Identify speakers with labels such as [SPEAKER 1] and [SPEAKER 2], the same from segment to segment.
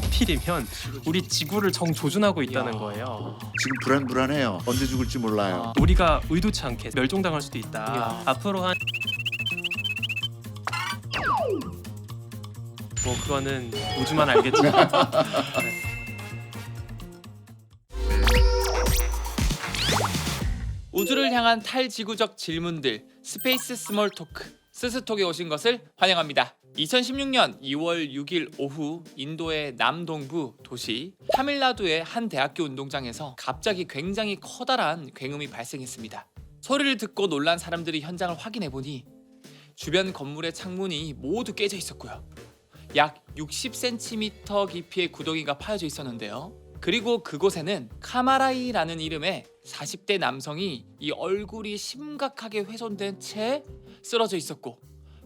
[SPEAKER 1] 하필이면 우리 지구를 정조준하고 있다는
[SPEAKER 2] 야.
[SPEAKER 1] 거예요.
[SPEAKER 3] 지금 불안해요. 언제 죽을지 몰라요.
[SPEAKER 1] 우리가 의도치 않게 멸종당할 수도 있다.
[SPEAKER 2] 야.
[SPEAKER 1] 앞으로 한 뭐 그거는 우주만 알겠죠. 네.
[SPEAKER 2] 우주를 향한 탈지구적 질문들 스페이스 스몰 토크 스스톡에 오신 것을 환영합니다. 2016년 2월 6일 오후 인도의 남동부 도시 타밀나두의 한 대학교 운동장에서 갑자기 굉장히 커다란 굉음이 발생했습니다. 소리를 듣고 놀란 사람들이 현장을 확인해 보니 주변 건물의 창문이 모두 깨져 있었고요. 약 60cm 깊이의 구덩이가 파여져 있었는데요. 그리고 그곳에는 카마라이라는 이름의 40대 남성이 이 얼굴이 심각하게 훼손된 채 쓰러져 있었고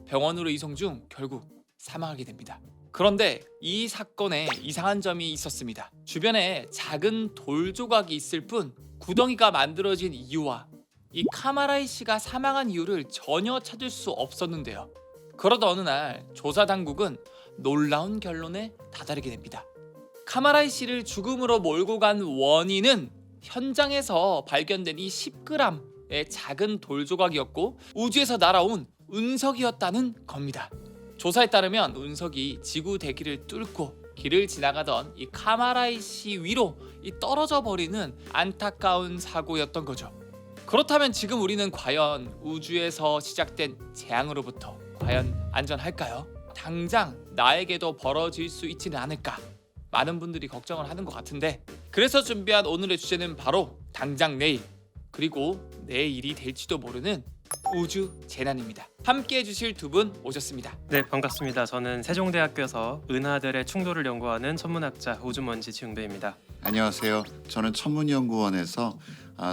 [SPEAKER 2] 병원으로 이송 중 결국 사망하게 됩니다. 그런데 이 사건에 이상한 점이 있었습니다. 주변에 작은 돌 조각이 있을 뿐 구덩이가 만들어진 이유와 이 카마라이 씨가 사망한 이유를 전혀 찾을 수 없었는데요. 그러다 어느 날 조사 당국은 놀라운 결론에 다다르게 됩니다. 카마라이 씨를 죽음으로 몰고 간 원인은 현장에서 발견된 이 10g의 작은 돌 조각이었고 우주에서 날아온 운석이었다는 겁니다. 조사에 따르면 운석이 지구 대기를 뚫고 길을 지나가던 이 카마라이 씨 위로 떨어져 버리는 안타까운 사고였던 거죠. 그렇다면 지금 우리는 과연 우주에서 시작된 재앙으로부터 과연 안전할까요? 당장 나에게도 벌어질 수 있지는 않을까? 많은 분들이 걱정을 하는 것 같은데 그래서 준비한 오늘의 주제는 바로 당장 내일 그리고 내일이 될지도 모르는 우주 재난입니다. 함께 해주실 두 분 오셨습니다.
[SPEAKER 1] 네, 반갑습니다. 저는 세종대학교에서 은하들의 충돌을 연구하는 천문학자 우주먼지 지웅배입니다.
[SPEAKER 3] 안녕하세요. 저는 천문연구원에서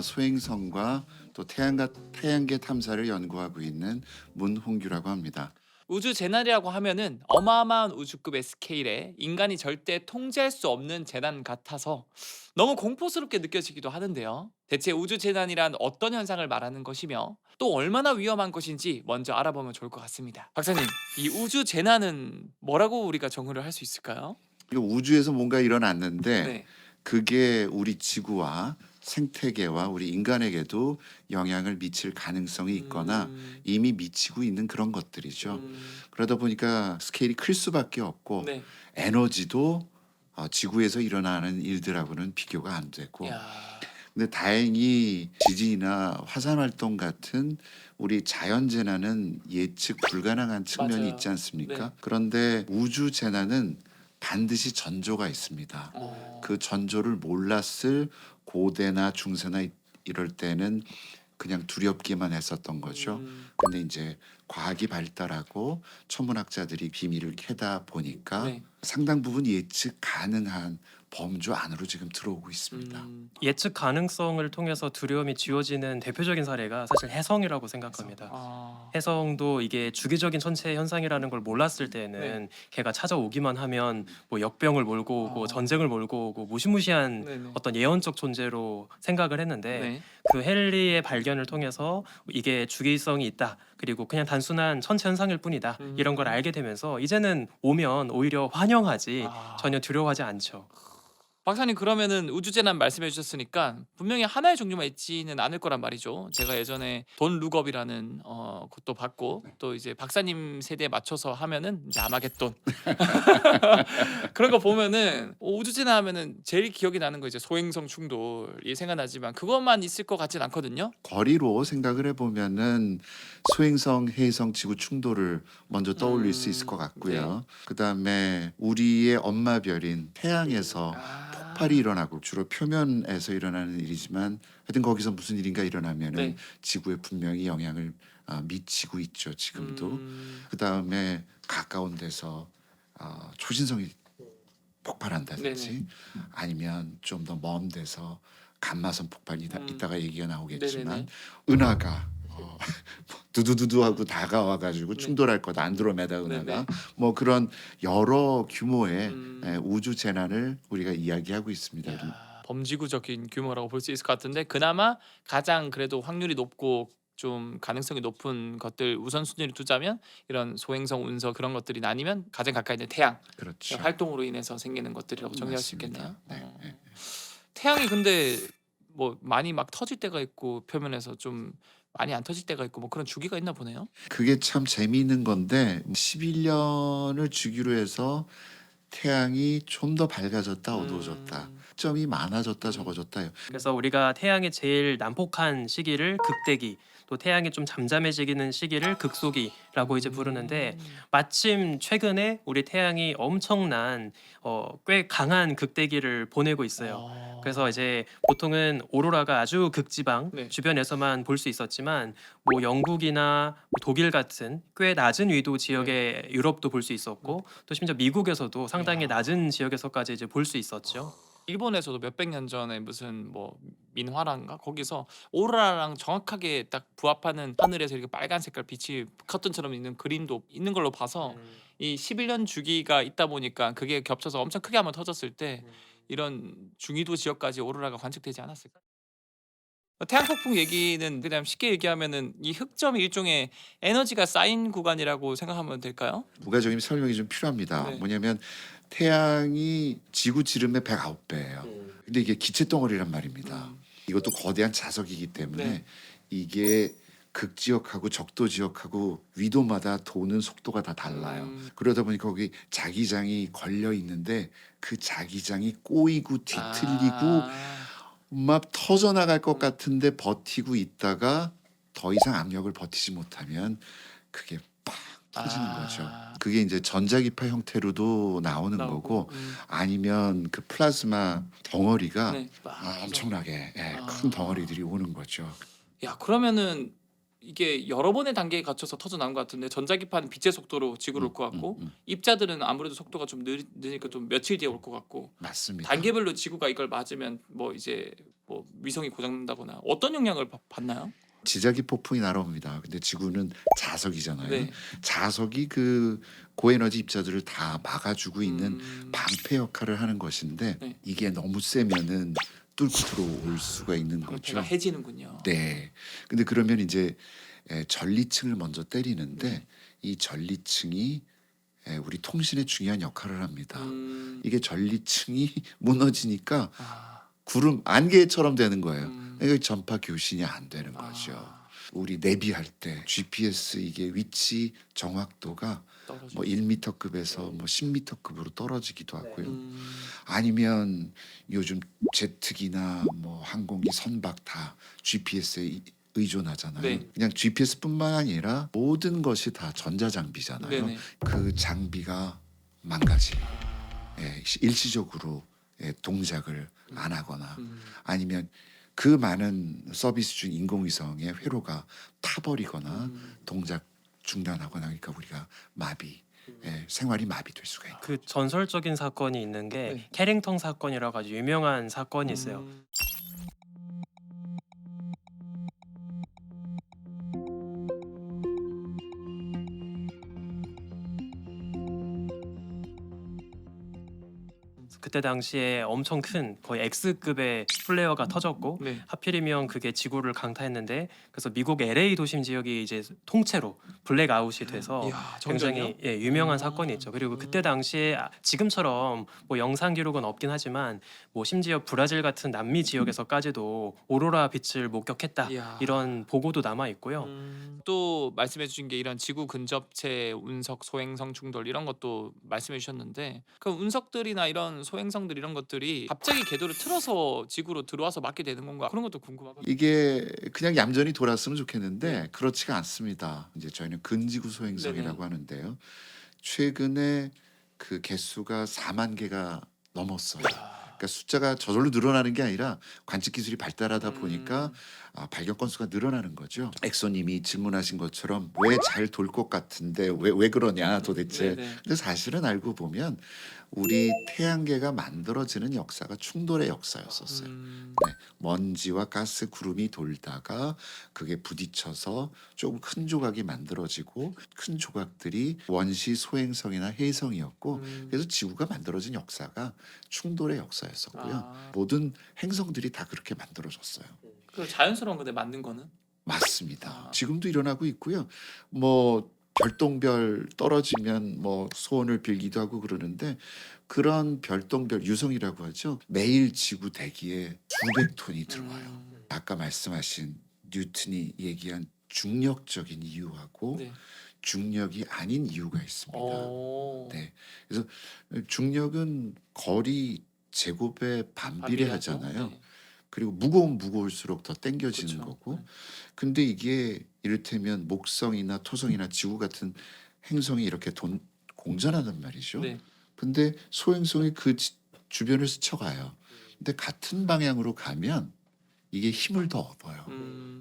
[SPEAKER 3] 소행성과 또 태양계 탐사를 연구하고 있는 문홍규라고 합니다.
[SPEAKER 2] 우주 재난이라고 하면은 어마어마한 우주급의 스케일에 인간이 절대 통제할 수 없는 재난 같아서 너무 공포스럽게 느껴지기도 하는데요. 대체 우주 재난이란 어떤 현상을 말하는 것이며 또 얼마나 위험한 것인지 먼저 알아보면 좋을 것 같습니다. 박사님, 이 우주 재난은 뭐라고 우리가 정의를 할 수 있을까요?
[SPEAKER 3] 이거 우주에서 뭔가 일어났는데
[SPEAKER 2] 네.
[SPEAKER 3] 그게 우리 지구와 생태계와 우리 인간에게도 영향을 미칠 가능성이 있거나 이미 미치고 있는 그런 것들이죠. 그러다 보니까 스케일이 클 수밖에 없고
[SPEAKER 2] 네.
[SPEAKER 3] 에너지도 지구에서 일어나는 일들하고는 비교가 안 되고
[SPEAKER 2] 야.
[SPEAKER 3] 근데 다행히 지진이나 화산 활동 같은 우리 자연 재난은 예측 불가능한 측면이
[SPEAKER 2] 맞아요.
[SPEAKER 3] 있지 않습니까?
[SPEAKER 2] 네.
[SPEAKER 3] 그런데 우주 재난은 반드시 전조가 있습니다.
[SPEAKER 2] 어.
[SPEAKER 3] 그 전조를 몰랐을 고대나 중세나 이럴 때는 그냥 두렵기만 했었던 거죠. 근데 이제 과학이 발달하고 천문학자들이 비밀을 캐다 보니까
[SPEAKER 2] 네.
[SPEAKER 3] 상당 부분 예측 가능한 범주 안으로 지금 들어오고 있습니다.
[SPEAKER 1] 예측 가능성을 통해서 두려움이 지워지는 대표적인 사례가 사실 해성이라고 생각합니다.
[SPEAKER 2] 아.
[SPEAKER 1] 해성도 이게 주기적인 천체 현상이라는 걸 몰랐을 때는
[SPEAKER 2] 네.
[SPEAKER 1] 걔가 찾아오기만 하면 뭐 역병을 몰고 오고 전쟁을 몰고 오고 무시무시한
[SPEAKER 2] 네네.
[SPEAKER 1] 어떤 예언적 존재로 생각을 했는데
[SPEAKER 2] 네.
[SPEAKER 1] 그 헨리의 발견을 통해서 이게 주기성이 있다. 그리고 그냥 단순한 천체 현상일 뿐이다. 이런 걸 알게 되면서 이제는 오면 오히려 환영하지
[SPEAKER 2] 아.
[SPEAKER 1] 전혀 두려워하지 않죠.
[SPEAKER 2] 박사님, 그러면은 우주재난 말씀해 주셨으니까 분명히 하나의 종류만 있지는 않을 거란 말이죠. 제가 예전에 돈 룩업이라는 것도 봤고 또 이제 박사님 세대에 맞춰서 하면은 이제 아마겟돈 그런 거 보면은 우주재난 하면은 제일 기억이 나는 거 이제 소행성 충돌이 생각나지만 그것만 있을 것 같진 않거든요.
[SPEAKER 3] 거리로 생각을 해보면은 소행성, 해성, 지구 충돌을 먼저 떠올릴 수 있을 것 같고요. 그다음에 우리의 엄마별인 태양에서 폭발이 일어나고 주로 표면에서 일어나는 일이지만 하여튼 거기서 무슨 일인가 일어나면은
[SPEAKER 2] 네.
[SPEAKER 3] 지구에 분명히 영향을 미치고 있죠. 지금도. 그다음에 가까운 데서 초신성이 폭발한다든지
[SPEAKER 2] 네네.
[SPEAKER 3] 아니면 좀 더 먼 데서 감마선 폭발이 이따가 얘기가 나오겠지만
[SPEAKER 2] 네네네.
[SPEAKER 3] 은하가 두두두두하고 다가와가지고 충돌할 거다. 안드로메다 은하가
[SPEAKER 2] 네네.
[SPEAKER 3] 뭐 그런 여러 규모의 우주 재난을 우리가 이야기하고 있습니다.
[SPEAKER 2] 야, 범지구적인 규모라고 볼 수 있을 것 같은데 그나마 가장 그래도 확률이 높고 좀 가능성이 높은 것들 우선순위를 두자면 이런 소행성, 운석 그런 것들이 아니면 가장 가까이 있는 태양
[SPEAKER 3] 그렇죠.
[SPEAKER 2] 활동으로 인해서 생기는 것들이라고 정리할 수
[SPEAKER 3] 맞습니다.
[SPEAKER 2] 있겠네요.
[SPEAKER 3] 네, 네.
[SPEAKER 2] 태양이 근데 뭐 많이 막 터질 때가 있고 표면에서 좀 많이 안 터질 때가 있고 뭐 그런 주기가 있나 보네요.
[SPEAKER 3] 그게 참 재미있는 건데 11년을 주기로 해서 태양이 좀 더 밝아졌다 어두워졌다 점이 많아졌다 적어졌다요.
[SPEAKER 1] 그래서 우리가 태양의 제일 난폭한 시기를 극대기, 또 태양이 좀 잠잠해지는 시기를 극소기라고 이제 부르는데 마침 최근에 우리 태양이 엄청난 꽤 강한 극대기를 보내고 있어요. 그래서 이제 보통은 오로라가 아주 극지방
[SPEAKER 2] 네.
[SPEAKER 1] 주변에서만 볼 수 있었지만 뭐 영국이나 독일 같은 꽤 낮은 위도 지역의 유럽도 볼 수 있었고 또 심지어 미국에서도 상당히
[SPEAKER 2] 이야.
[SPEAKER 1] 낮은 지역에서까지 이제 볼 수 있었죠.
[SPEAKER 2] 일본에서도 몇백 년 전에 무슨 뭐 민화란가 거기서 오로라랑 정확하게 딱 부합하는 하늘에서 이렇게 빨간 색깔 빛이 커튼처럼 있는 그림도 있는 걸로 봐서 이 11년 주기가 있다 보니까 그게 겹쳐서 엄청 크게 한번 터졌을 때 이런 중위도 지역까지 오로라가 관측되지 않았을까? 태양 폭풍 얘기는 그냥 쉽게 얘기하면은 이 흑점이 일종의 에너지가 쌓인 구간이라고 생각하면 될까요?
[SPEAKER 3] 부가적인 설명이 좀 필요합니다.
[SPEAKER 2] 네.
[SPEAKER 3] 뭐냐면 태양이 지구 지름의 109배예요. 근데 이게 기체 덩어리란 말입니다. 이것도 거대한 자석이기 때문에
[SPEAKER 2] 네.
[SPEAKER 3] 이게 극지역하고 적도 지역하고 위도마다 도는 속도가 다 달라요. 그러다 보니까 거기 자기장이 걸려 있는데 그 자기장이 꼬이고 뒤틀리고 막 터져 나갈 것 같은데 버티고 있다가 더 이상 압력을 버티지 못하면 그게 빡 터지는 거죠. 그게 이제 전자기파 형태로도 나오는 거고 아니면 그 플라즈마 덩어리가
[SPEAKER 2] 네.
[SPEAKER 3] 엄청나게 큰 덩어리들이 오는 거죠.
[SPEAKER 2] 야 그러면은 이게 여러 번의 단계에 갖춰서 터져 나온 것 같은데 전자기파는 빛의 속도로 지구로 올 것 같고 입자들은 아무래도 속도가 좀 느니까 좀 며칠 뒤에 올 것 같고
[SPEAKER 3] 맞습니다.
[SPEAKER 2] 단계별로 지구가 이걸 맞으면 뭐 이제 뭐 위성이 고장난다거나 어떤 영향을 받나요?
[SPEAKER 3] 지자기 폭풍이 날아옵니다. 근데 지구는 자석이잖아요.
[SPEAKER 2] 네.
[SPEAKER 3] 자석이 그 고에너지 입자들을 다 막아주고 있는 방패 역할을 하는 것인데
[SPEAKER 2] 네.
[SPEAKER 3] 이게 너무 세면은 뚫고 들어올 수가 있는
[SPEAKER 2] 방패가
[SPEAKER 3] 거죠.
[SPEAKER 2] 해지는군요.
[SPEAKER 3] 네. 근데 그러면 이제 전리층을 먼저 때리는데 이 전리층이 우리 통신에 중요한 역할을 합니다. 이게 전리층이 무너지니까 구름 안개처럼 되는 거예요. 그러니까 전파 교신이 안 되는 거죠. 우리 내비할 때 GPS 이게 위치 정확도가 뭐 1m급에서 뭐 10m급으로 떨어지기도 하고요. 아니면 요즘 제트기나 뭐 항공기 선박 다 GPS에 의존하잖아요.
[SPEAKER 2] 네.
[SPEAKER 3] 그냥 GPS뿐만 아니라 모든 것이 다 전자장비잖아요.
[SPEAKER 2] 네네.
[SPEAKER 3] 그 장비가 망가지. 일시적으로 동작을 안 하거나 아니면 그 많은 서비스 중 인공위성의 회로가 타버리거나 동작 중단하거나 그러니까 우리가 마비, 생활이 마비될 수가 있고.
[SPEAKER 1] 그 전설적인 사건이 있는 게
[SPEAKER 2] 네.
[SPEAKER 1] 캐링턴 사건이라고 아주 유명한 사건이 있어요. 그때 당시에 엄청 큰 거의 X급의 플레어가 터졌고
[SPEAKER 2] 네.
[SPEAKER 1] 하필이면 그게 지구를 강타했는데 그래서 미국 LA 도심 지역이 이제 통째로 블랙아웃이 돼서
[SPEAKER 2] 이야,
[SPEAKER 1] 굉장히 유명한 사건이 있죠. 그리고 그때 당시에 지금처럼 뭐 영상 기록은 없긴 하지만 뭐 심지어 브라질 같은 남미 지역에서까지도 오로라 빛을 목격했다
[SPEAKER 2] 이야.
[SPEAKER 1] 이런 보고도 남아 있고요.
[SPEAKER 2] 또 말씀해 주신 게 이런 지구 근접체 운석 소행성 충돌 이런 것도 말씀해 주셨는데 그 운석들이나 이런 소행성들 이런 것들이 갑자기 궤도를 틀어서 지구로 들어와서 맞게 되는 건가 그런 것도 궁금하거든요.
[SPEAKER 3] 이게 그냥 얌전히 돌았으면 좋겠는데
[SPEAKER 2] 네.
[SPEAKER 3] 그렇지가 않습니다. 이제 저희는 근지구 소행성이라고
[SPEAKER 2] 네네.
[SPEAKER 3] 하는데요. 최근에 그 개수가 4만 개가 넘었어요. 그러니까 숫자가 저절로 늘어나는 게 아니라 관측 기술이 발달하다 보니까 발견 건수가 늘어나는 거죠. 엑소님이 질문하신 것처럼 왜 잘 돌 것 같은데 왜 그러냐 도대체.
[SPEAKER 2] 네네.
[SPEAKER 3] 근데 사실은 알고 보면 우리 태양계가 만들어지는 역사가 충돌의 역사였었어요. 네, 먼지와 가스 구름이 돌다가 그게 부딪혀서 조금 큰 조각이 만들어지고 큰 조각들이 원시 소행성이나 해성이었고 그래서 지구가 만들어진 역사가 충돌의 역사였었고요. 모든 행성들이 다 그렇게 만들어졌어요.
[SPEAKER 2] 그 자연스러운 건데 만든 거는
[SPEAKER 3] 맞습니다. 지금도 일어나고 있고요. 뭐 별똥별 떨어지면 뭐 소원을 빌기도 하고 그러는데 그런 별똥별 유성이라고 하죠. 매일 지구 대기에 수백 톤이 들어와요. 아까 말씀하신 뉴턴이 얘기한 중력적인 이유하고
[SPEAKER 2] 네.
[SPEAKER 3] 중력이 아닌 이유가 있습니다.
[SPEAKER 2] 오.
[SPEAKER 3] 네. 그래서 중력은 거리 제곱에 반비례하잖아요.
[SPEAKER 2] 네.
[SPEAKER 3] 그리고 무거우면 무거울수록 더 당겨지는
[SPEAKER 2] 그쵸.
[SPEAKER 3] 거고.
[SPEAKER 2] 네.
[SPEAKER 3] 근데 이게 이를테면 목성이나 토성이나 지구 같은 행성이 이렇게 공전하단 말이죠.
[SPEAKER 2] 네.
[SPEAKER 3] 근데 소행성이 그 주변을 스쳐가요. 근데 같은 방향으로 가면 이게 힘을 더 얻어요.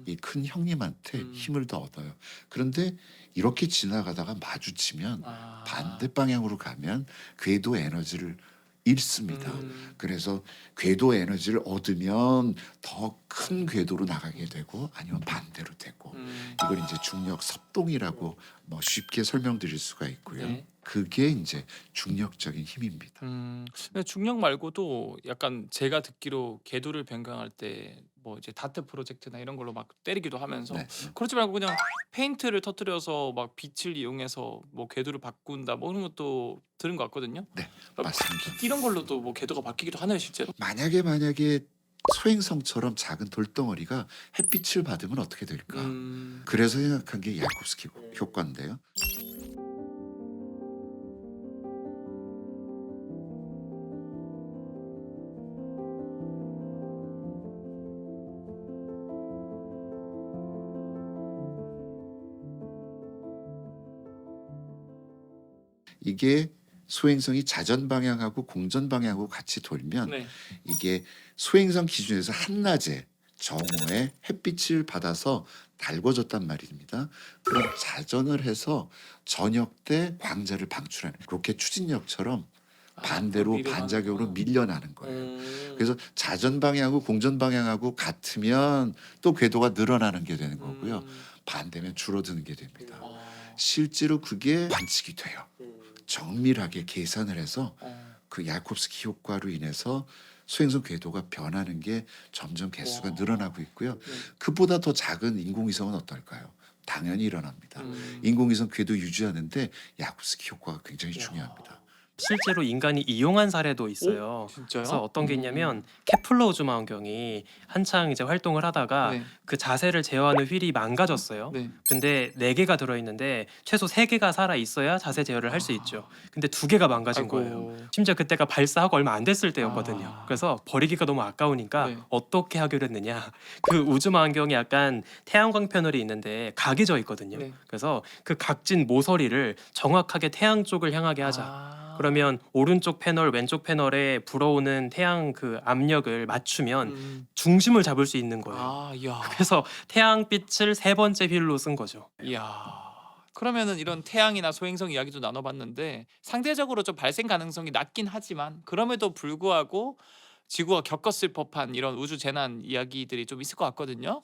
[SPEAKER 3] 이 큰 형님한테
[SPEAKER 2] 음.
[SPEAKER 3] 힘을 더 얻어요. 그런데 이렇게 지나가다가 마주치면
[SPEAKER 2] 아.
[SPEAKER 3] 반대 방향으로 가면 궤도 에너지를 잃습니다. 그래서 궤도 에너지를 얻으면 더 큰 궤도로 나가게 되고 아니면 반대로 되고 이걸 이제 중력 섭동이라고 뭐 쉽게 설명드릴 수가 있고요.
[SPEAKER 2] 네.
[SPEAKER 3] 그게 이제 중력적인 힘입니다.
[SPEAKER 2] 근데 중력 말고도 약간 제가 듣기로 궤도를 변경할 때 뭐 이제 다트 프로젝트나 이런 걸로 막 때리기도 하면서
[SPEAKER 3] 네.
[SPEAKER 2] 그렇지 말고 그냥 페인트를 터뜨려서 막 빛을 이용해서 뭐 궤도를 바꾼다 뭐 그런 것도 들은 것 같거든요.
[SPEAKER 3] 네, 맞습니다.
[SPEAKER 2] 이런 걸로도 뭐 궤도가 바뀌기도 하나요 실제로?
[SPEAKER 3] 만약에 소행성처럼 작은 돌덩어리가 햇빛을 받으면 어떻게 될까? 그래서 생각한 게 야콥스키 효과인데요. 이게 소행성이 자전 방향하고 공전 방향하고 같이 돌면
[SPEAKER 2] 네.
[SPEAKER 3] 이게 소행성 기준에서 한낮에 정오에 햇빛을 받아서 달궈졌단 말입니다. 그럼 자전을 해서 저녁 때 광자를 방출하는 그렇게 추진력처럼 반대로
[SPEAKER 2] 밀어나는구나.
[SPEAKER 3] 반작용으로 밀려나는 거예요. 그래서 자전 방향하고 공전 방향하고 같으면 또 궤도가 늘어나는 게 되는 거고요. 반대면 줄어드는 게 됩니다. 실제로 그게 관측이 돼요. 정밀하게 계산을 해서 그 야콥스키 효과로 인해서 소행성 궤도가 변하는 게 점점 개수가
[SPEAKER 2] 와.
[SPEAKER 3] 늘어나고 있고요.
[SPEAKER 2] 네.
[SPEAKER 3] 그보다 더 작은 인공위성은 어떨까요? 당연히 일어납니다. 인공위성 궤도 유지하는데 야콥스키 효과가 굉장히 중요합니다.
[SPEAKER 1] 실제로 인간이 이용한 사례도 있어요.
[SPEAKER 2] 진짜요?
[SPEAKER 1] 그래서 어떤 게 있냐면 케플러 우주망원경이 한창 이제 활동을 하다가
[SPEAKER 2] 네.
[SPEAKER 1] 그 자세를 제어하는 휠이 망가졌어요.
[SPEAKER 2] 네.
[SPEAKER 1] 근데 4개가 들어있는데 최소 3개가 살아 있어야 자세 제어를 할 수 있죠. 근데 2개가 망가진 거예요. 심지어 그때가 발사하고 얼마 안 됐을 때였거든요.
[SPEAKER 2] 아.
[SPEAKER 1] 그래서 버리기가 너무 아까우니까
[SPEAKER 2] 네.
[SPEAKER 1] 어떻게 하기로 했느냐. 그 우주망원경이 약간 태양광 패널이 있는데 각이 져 있거든요.
[SPEAKER 2] 네.
[SPEAKER 1] 그래서 그 각진 모서리를 정확하게 태양 쪽을 향하게 하자.
[SPEAKER 2] 아.
[SPEAKER 1] 그러면 오른쪽 패널, 왼쪽 패널에 불어오는 태양 그 압력을 맞추면 중심을 잡을 수 있는 거예요.
[SPEAKER 2] 아, 이야.
[SPEAKER 1] 그래서 태양빛을 3번째 휠로 쓴 거죠.
[SPEAKER 2] 이야. 그러면은 이런 태양이나 소행성 이야기도 나눠봤는데 상대적으로 좀 발생 가능성이 낮긴 하지만 그럼에도 불구하고 지구가 겪었을 법한 이런 우주 재난 이야기들이 좀 있을 것 같거든요.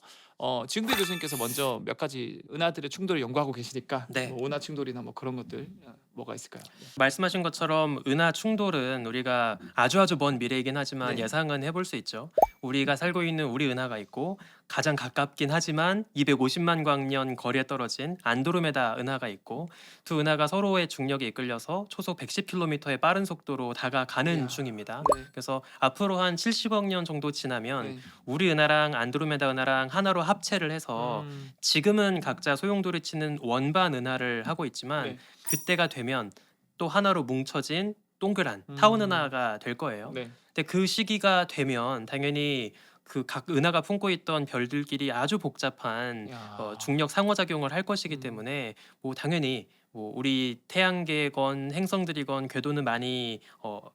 [SPEAKER 2] 지금대 교수님께서 먼저 몇 가지 은하들의 충돌을 연구하고 계시니까
[SPEAKER 1] 네.
[SPEAKER 2] 뭐 은하 충돌이나 뭐 그런 것들 뭐가 있을까요?
[SPEAKER 1] 말씀하신 것처럼 은하 충돌은 우리가 아주 먼 미래이긴 하지만
[SPEAKER 2] 네.
[SPEAKER 1] 예상은 해볼 수 있죠. 우리가 살고 있는 우리 은하가 있고 가장 가깝긴 하지만 250만 광년 거리에 떨어진 안드로메다 은하가 있고 두 은하가 서로의 중력에 이끌려서 초속 110km의 빠른 속도로 다가가는
[SPEAKER 2] 이야.
[SPEAKER 1] 중입니다.
[SPEAKER 2] 네.
[SPEAKER 1] 그래서 앞으로 한 70억 년 정도 지나면
[SPEAKER 2] 네.
[SPEAKER 1] 우리 은하랑 안드로메다 은하랑 하나로 합체를 해서 지금은 각자 소용돌이 치는 원반 은하를 하고 있지만
[SPEAKER 2] 네.
[SPEAKER 1] 그때가 되면 또 하나로 뭉쳐진 동그란
[SPEAKER 2] 음.
[SPEAKER 1] 타운 은하가 될 거예요.
[SPEAKER 2] 네.
[SPEAKER 1] 근데 그 시기가 되면 당연히 그 각 은하가 품고 있던 별들끼리 아주 복잡한
[SPEAKER 2] 이야.
[SPEAKER 1] 중력 상호작용을 할 것이기
[SPEAKER 2] 음.
[SPEAKER 1] 때문에 뭐 당연히 뭐 우리 태양계건 행성들이건 궤도는 많이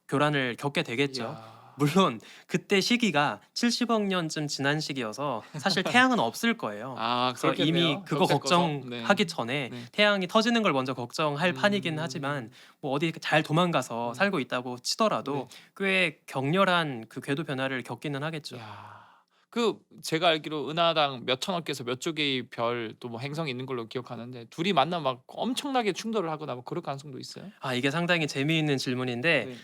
[SPEAKER 1] 교란을 겪게 되겠죠.
[SPEAKER 2] 이야.
[SPEAKER 1] 물론 그때 시기가 70억 년쯤 지난 시기여서 사실 태양은 없을 거예요.
[SPEAKER 2] 아,
[SPEAKER 1] 그래서 이미
[SPEAKER 2] 그렇겠네요.
[SPEAKER 1] 그거
[SPEAKER 2] 겹살 꺼서.
[SPEAKER 1] 걱정하기 전에
[SPEAKER 2] 네.
[SPEAKER 1] 태양이 터지는 걸 먼저 걱정할 판이긴
[SPEAKER 2] 음.
[SPEAKER 1] 하지만 뭐 어디 잘 도망가서 살고 있다고 치더라도 꽤 격렬한 그 궤도 변화를 겪기는 하겠죠.
[SPEAKER 2] 이야. 그 제가 알기로 은하당 몇 천억 개에서 몇 조 개의 별 또 뭐 행성이 있는 걸로 기억하는데 둘이 만나면 막 엄청나게 충돌을 하거나 뭐 그럴 가능성도 있어요?
[SPEAKER 1] 아 이게 상당히 재미있는 질문인데
[SPEAKER 2] 네.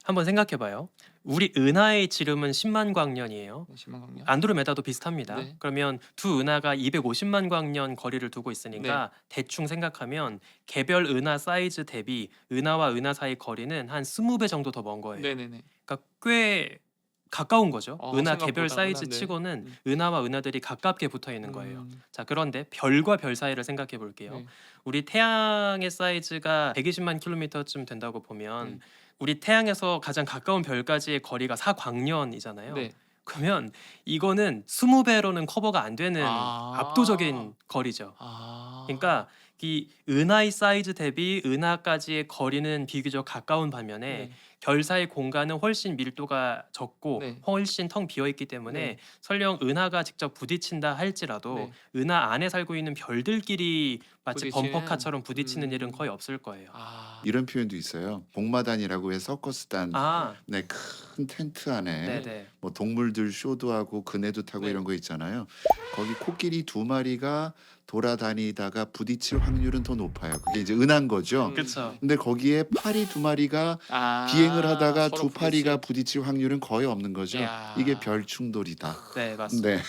[SPEAKER 1] 한번 생각해봐요. 우리 은하의 지름은 10만 광년이에요.
[SPEAKER 2] 10만 광년.
[SPEAKER 1] 안드로메다도 비슷합니다.
[SPEAKER 2] 네.
[SPEAKER 1] 그러면 두 은하가 250만 광년 거리를 두고 있으니까 대충 생각하면 개별 은하 사이즈 대비 은하와 은하 사이 거리는 한 20배 정도 더 먼 거예요.
[SPEAKER 2] 네네네.
[SPEAKER 1] 그러니까 꽤 가까운 거죠. 은하 개별
[SPEAKER 2] 생각보다구나.
[SPEAKER 1] 사이즈
[SPEAKER 2] 네.
[SPEAKER 1] 치고는 은하와 은하들이 가깝게 붙어 있는 거예요.
[SPEAKER 2] 음,
[SPEAKER 1] 자, 그런데 별과 별 사이를 생각해 볼게요.
[SPEAKER 2] 네.
[SPEAKER 1] 우리 태양의 사이즈가 120만 킬로미터쯤 된다고 보면 우리 태양에서 가장 가까운 별까지의 거리가 4광년이잖아요.
[SPEAKER 2] 네.
[SPEAKER 1] 그러면 이거는 20배로는 커버가 안 되는
[SPEAKER 2] 아.
[SPEAKER 1] 압도적인 거리죠.
[SPEAKER 2] 아.
[SPEAKER 1] 그러니까 이 은하의 사이즈 대비 은하까지의 거리는 비교적 가까운 반면에
[SPEAKER 2] 네.
[SPEAKER 1] 별 사이 공간은 훨씬 밀도가 적고
[SPEAKER 2] 네.
[SPEAKER 1] 훨씬 텅 비어 있기 때문에
[SPEAKER 2] 네.
[SPEAKER 1] 설령 은하가 직접 부딪힌다 할지라도
[SPEAKER 2] 네.
[SPEAKER 1] 은하 안에 살고 있는 별들끼리 마치
[SPEAKER 2] 부딪히는?
[SPEAKER 1] 범퍼카처럼 부딪히는
[SPEAKER 2] 음.
[SPEAKER 1] 일은 거의 없을 거예요.
[SPEAKER 2] 아.
[SPEAKER 3] 이런 표현도 있어요. 복마단이라고 해서 서커스단
[SPEAKER 1] 아,
[SPEAKER 3] 네, 큰 텐트 안에
[SPEAKER 1] 네네.
[SPEAKER 3] 뭐 동물들 쇼도 하고 그네도 타고
[SPEAKER 2] 네.
[SPEAKER 3] 이런 거 있잖아요. 거기 코끼리 2마리가 돌아다니다가 부딪힐 확률은 더 높아요. 그게 이제 은한 거죠.
[SPEAKER 1] 그렇죠.
[SPEAKER 3] 근데 거기에 파리 2마리가
[SPEAKER 2] 아.
[SPEAKER 3] 비행을 하다가
[SPEAKER 2] 서로
[SPEAKER 3] 두 파리가 부딪힐 확률은 거의 없는 거죠.
[SPEAKER 2] 이야.
[SPEAKER 3] 이게 별 충돌이다.
[SPEAKER 1] 네, 맞습니다.
[SPEAKER 3] 네.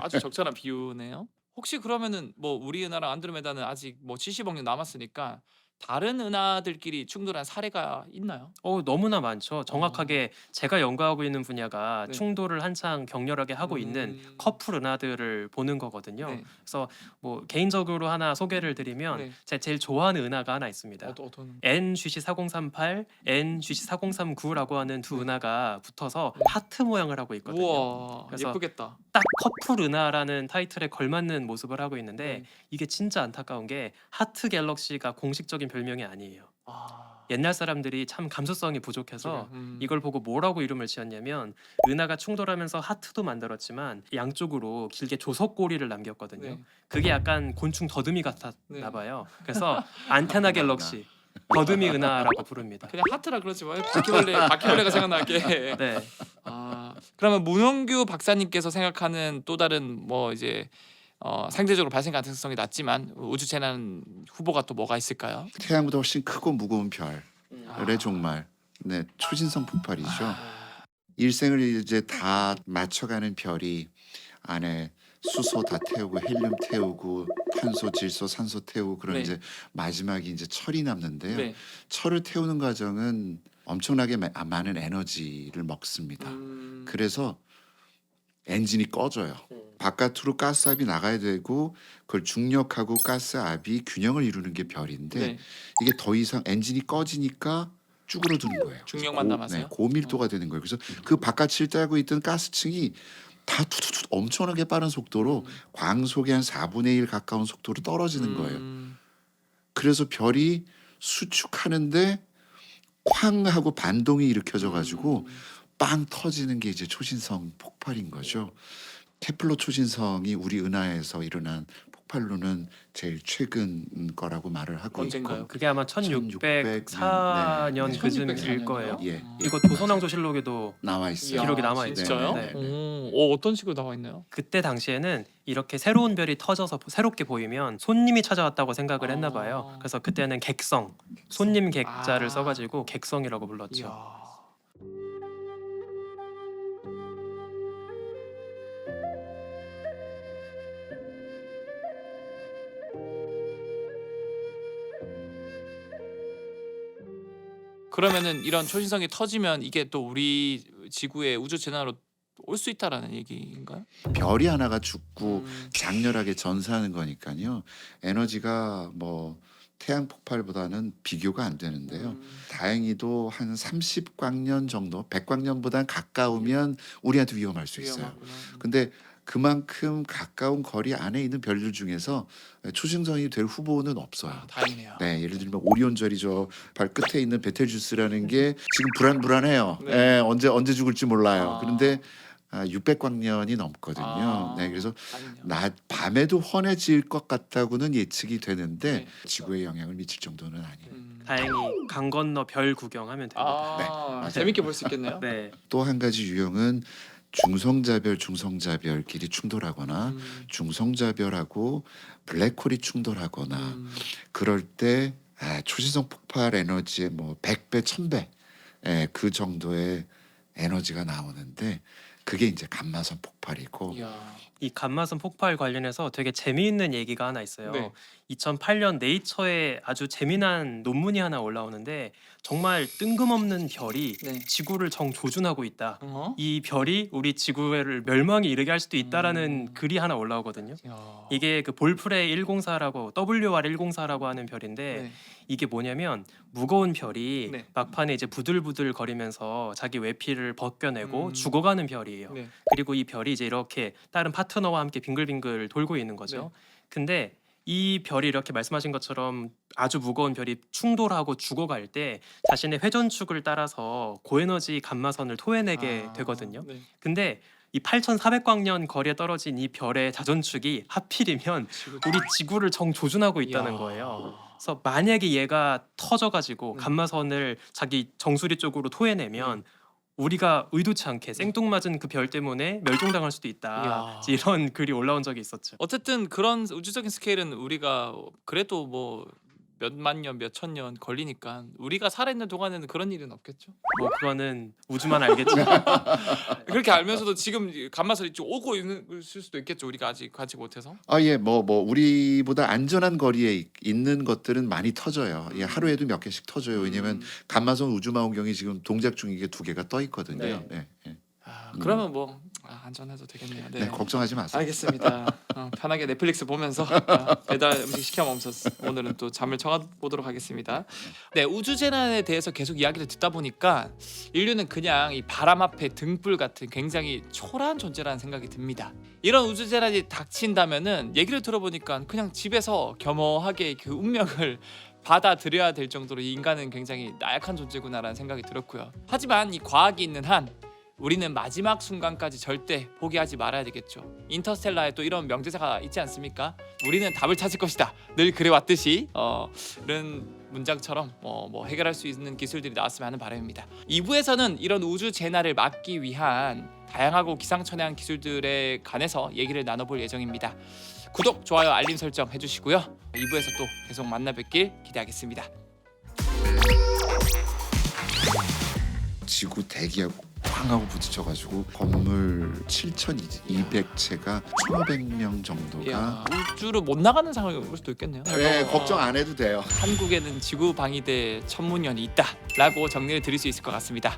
[SPEAKER 2] 아주 적절한 비유네요. 혹시 그러면은 뭐 우리 은하랑 안드로메다는 아직 뭐 70억 년 남았으니까 다른 은하들끼리 충돌한 사례가 있나요?
[SPEAKER 1] 너무나 많죠. 정확하게 제가 연구하고 있는 분야가
[SPEAKER 2] 네.
[SPEAKER 1] 충돌을 한창 격렬하게 하고 있는 커플 은하들을 보는 거거든요.
[SPEAKER 2] 네.
[SPEAKER 1] 그래서 뭐 개인적으로 하나 소개를 드리면
[SPEAKER 2] 네.
[SPEAKER 1] 제가 제일 좋아하는 은하가 하나 있습니다.
[SPEAKER 2] 어떤
[SPEAKER 1] NGC4038, NGC4039라고 하는 두
[SPEAKER 2] 네.
[SPEAKER 1] 은하가 붙어서
[SPEAKER 2] 네.
[SPEAKER 1] 하트 모양을 하고 있거든요.
[SPEAKER 2] 우와
[SPEAKER 1] 그래서
[SPEAKER 2] 예쁘겠다.
[SPEAKER 1] 딱 커플 은하라는 타이틀에 걸맞는 모습을 하고 있는데
[SPEAKER 2] 네.
[SPEAKER 1] 이게 진짜 안타까운 게 하트 갤럭시가 공식적인 별명이 아니에요.
[SPEAKER 2] 아.
[SPEAKER 1] 옛날 사람들이 참 감수성이 부족해서
[SPEAKER 2] 음.
[SPEAKER 1] 이걸 보고 뭐라고 이름을 지었냐면 은하가 충돌하면서 하트도 만들었지만 양쪽으로 길게 조석고리를 남겼거든요.
[SPEAKER 2] 네.
[SPEAKER 1] 그게 약간 곤충 더듬이 같았나
[SPEAKER 2] 네.
[SPEAKER 1] 봐요. 그래서 안테나 갤럭시 더듬이 은하라고 부릅니다.
[SPEAKER 2] 그냥 하트라 그러지 마요. 바퀴벌레가 생각나게.
[SPEAKER 1] 네.
[SPEAKER 2] 아 그러면 문홍규 박사님께서 생각하는 또 다른 뭐 이제 상대적으로 발생 가능성이 낮지만 우주 재난 후보가 또 뭐가 있을까요?
[SPEAKER 3] 태양보다 훨씬 크고 무거운 별의
[SPEAKER 2] 아.
[SPEAKER 3] 종말. 네, 초신성 폭발이죠.
[SPEAKER 2] 아.
[SPEAKER 3] 일생을 이제 다 맞춰가는 별이 안에 수소 다 태우고 헬륨 태우고 탄소, 질소, 산소 태우고 그런
[SPEAKER 2] 네.
[SPEAKER 3] 이제 마지막에 이제 철이 남는데요.
[SPEAKER 2] 네.
[SPEAKER 3] 철을 태우는 과정은 엄청나게 많은 에너지를 먹습니다. 그래서 엔진이 꺼져요. 바깥으로 가스압이 나가야 되고 그걸 중력하고 가스압이 균형을 이루는 게 별인데
[SPEAKER 2] 네.
[SPEAKER 3] 이게 더 이상 엔진이 꺼지니까 쭈그러드는 거예요.
[SPEAKER 2] 중력만 남아서요?
[SPEAKER 3] 네, 고밀도가 되는 거예요. 그래서 그 바깥을 짜고 있던 가스층이 다 투투투 엄청나게 빠른 속도로 광속의 한 4분의 1 가까운 속도로 떨어지는 거예요. 그래서 별이 수축하는데 쾅 하고 반동이 일으켜져 가지고 빵 터지는 게 이제 초신성 폭발인 거죠. 케플러 초신성이 우리 은하에서 일어난 폭발로는 제일 최근 거라고 말을 하고
[SPEAKER 2] 언젠가요?
[SPEAKER 3] 있고
[SPEAKER 1] 그게 아마 1604년
[SPEAKER 3] 네.
[SPEAKER 1] 그쯤일 거예요.
[SPEAKER 3] 예,
[SPEAKER 1] 이거 조선왕조실록에도
[SPEAKER 3] 나와 있어요.
[SPEAKER 2] 이야,
[SPEAKER 1] 기록이 남아 있어요.
[SPEAKER 2] 진짜요?
[SPEAKER 3] 네, 네,
[SPEAKER 2] 어떤 식으로 나와 있나요?
[SPEAKER 1] 그때 당시에는 이렇게 새로운 별이 터져서 새롭게 보이면 손님이 찾아왔다고 생각을 했나 봐요. 그래서 그때는 객성, 손님 객자를
[SPEAKER 2] 아.
[SPEAKER 1] 써가지고 객성이라고 불렀죠.
[SPEAKER 2] 이야. 그러면은 이런 초신성이 터지면 이게 또 우리 지구의 우주 재난으로 올 수 있다라는 얘기인가요?
[SPEAKER 3] 별이 하나가 죽고
[SPEAKER 2] 음.
[SPEAKER 3] 장렬하게 전사하는 거니까요. 에너지가 뭐 태양 폭발보다는 비교가 안 되는데요. 다행히도 한 30광년 정도, 100광년보단 가까우면 우리한테 위험할 수 있어요.
[SPEAKER 2] 위험하구나.
[SPEAKER 3] 근데 그만큼 가까운 거리 안에 있는 별들 중에서 초신성이 될 후보는 없어요.
[SPEAKER 2] 다행이네요.
[SPEAKER 3] 네, 예를 들면 오리온절이 저 발 끝에 있는 베텔주스라는 게 지금 불안해요.
[SPEAKER 2] 네.
[SPEAKER 3] 네, 언제 죽을지 몰라요.
[SPEAKER 2] 아.
[SPEAKER 3] 그런데 600광년이 넘거든요.
[SPEAKER 2] 아.
[SPEAKER 3] 네, 그래서
[SPEAKER 2] 다행이네요.
[SPEAKER 3] 밤에도 환해질 것 같다고는 예측이 되는데
[SPEAKER 2] 네.
[SPEAKER 3] 지구에 영향을 미칠 정도는 아니에요.
[SPEAKER 1] 다행히 강 건너 별 구경하면 됩니다.
[SPEAKER 3] 네,
[SPEAKER 2] 아,
[SPEAKER 3] 맞아요.
[SPEAKER 2] 재밌게 볼 수 있겠네요.
[SPEAKER 1] 네.
[SPEAKER 3] 또 한 가지 유형은 중성자별끼리 충돌하거나 중성자별하고 블랙홀이 충돌하거나 그럴 때 초신성 폭발 에너지의 뭐 100배, 1000배 그 정도의 에너지가 나오는데 그게 이제 감마선 폭발이고
[SPEAKER 2] 이야.
[SPEAKER 1] 이 감마선 폭발 관련해서 되게 재미있는 얘기가 하나 있어요.
[SPEAKER 2] 네.
[SPEAKER 1] 2008년 네이처에 아주 재미난 논문이 하나 올라오는데 정말 뜬금없는 별이
[SPEAKER 2] 네.
[SPEAKER 1] 지구를 정조준하고 있다.
[SPEAKER 2] 어?
[SPEAKER 1] 이 별이 우리 지구를 멸망에 이르게 할 수도 있다라는 글이 하나 올라오거든요.
[SPEAKER 2] 이야.
[SPEAKER 1] 이게 그 볼프레 104라고 WR104라고 하는 별인데
[SPEAKER 2] 네.
[SPEAKER 1] 이게 뭐냐면 무거운 별이
[SPEAKER 2] 네.
[SPEAKER 1] 막판에 이제 부들부들 거리면서 자기 외피를 벗겨내고
[SPEAKER 2] 음.
[SPEAKER 1] 죽어가는 별이에요.
[SPEAKER 2] 네.
[SPEAKER 1] 그리고 이 별이 이제 이렇게 다른 파트너와 함께 빙글빙글 돌고 있는 거죠. 근데 이 별이 이렇게 말씀하신 것처럼 아주 무거운 별이 충돌하고 죽어갈 때 자신의 회전축을 따라서 고에너지 감마선을 토해내게
[SPEAKER 2] 아,
[SPEAKER 1] 되거든요.
[SPEAKER 2] 네.
[SPEAKER 1] 근데 이 8,400광년 거리에 떨어진 이 별의 자전축이 하필이면 우리 지구를 정조준하고 있다는
[SPEAKER 2] 이야.
[SPEAKER 1] 거예요. 그래서 만약에 얘가 터져가지고
[SPEAKER 2] 네.
[SPEAKER 1] 감마선을 자기 정수리 쪽으로 토해내면 우리가 의도치 않게 생뚱맞은 그 별 때문에 멸종당할 수도 있다.
[SPEAKER 2] 이야.
[SPEAKER 1] 이제 이런 글이 올라온 적이 있었죠.
[SPEAKER 2] 어쨌든 그런 우주적인 스케일은 우리가 그래도 뭐 몇만 년, 몇천 년 걸리니까 우리가 살아있는 동안에는 그런 일은 없겠죠.
[SPEAKER 1] 뭐 그거는 우주만 알겠죠.
[SPEAKER 2] 그렇게 알면서도 지금 감마선이 좀 오고 있을 수도 있겠죠. 우리가 아직 가지 못해서.
[SPEAKER 3] 뭐 우리보다 안전한 거리에 있는 것들은 많이 터져요. 하루에도 몇 개씩 터져요. 왜냐면 감마선 우주망원경이 지금 동작 중인 게 2개가 떠 있거든요.
[SPEAKER 2] 네.
[SPEAKER 3] 네.
[SPEAKER 2] 그러면 뭐 안전해도 되겠네요. 네.
[SPEAKER 3] 네, 걱정하지 마세요.
[SPEAKER 2] 알겠습니다. 편하게 넷플릭스 보면서 배달 음식 시켜 먹으면서 오늘은 또 잠을 청해보도록 하겠습니다. 네, 우주 재난에 대해서 계속 이야기를 듣다 보니까 인류는 그냥 이 바람 앞에 등불 같은 굉장히 초라한 존재라는 생각이 듭니다. 이런 우주 재난이 닥친다면은 얘기를 들어보니까 그냥 집에서 겸허하게 그 운명을 받아들여야 될 정도로 이 인간은 굉장히 나약한 존재구나라는 생각이 들었고요. 하지만 이 과학이 있는 한 우리는 마지막 순간까지 절대 포기하지 말아야 되겠죠. 인터스텔라에 또 이런 명대사가 있지 않습니까? 우리는 답을 찾을 것이다. 늘 그래왔듯이 이런 문장처럼 뭐 해결할 수 있는 기술들이 나왔으면 하는 바람입니다. 2부에서는 이런 우주 재난을 막기 위한 다양하고 기상천외한 기술들에 관해서 얘기를 나눠볼 예정입니다. 구독, 좋아요, 알림 설정 해주시고요. 2부에서 또 계속 만나 뵙길 기대하겠습니다.
[SPEAKER 3] 지구 대기하고 꽝 하고 부딪혀가지고 건물 7,200채가 1,500명 정도가
[SPEAKER 2] 이야, 우주로 못 나가는 상황이 올 수도 있겠네요.
[SPEAKER 3] 네, 걱정 안 해도 돼요.
[SPEAKER 2] 한국에는 지구 방위대 천문연이 있다라고 정리를 드릴 수 있을 것 같습니다.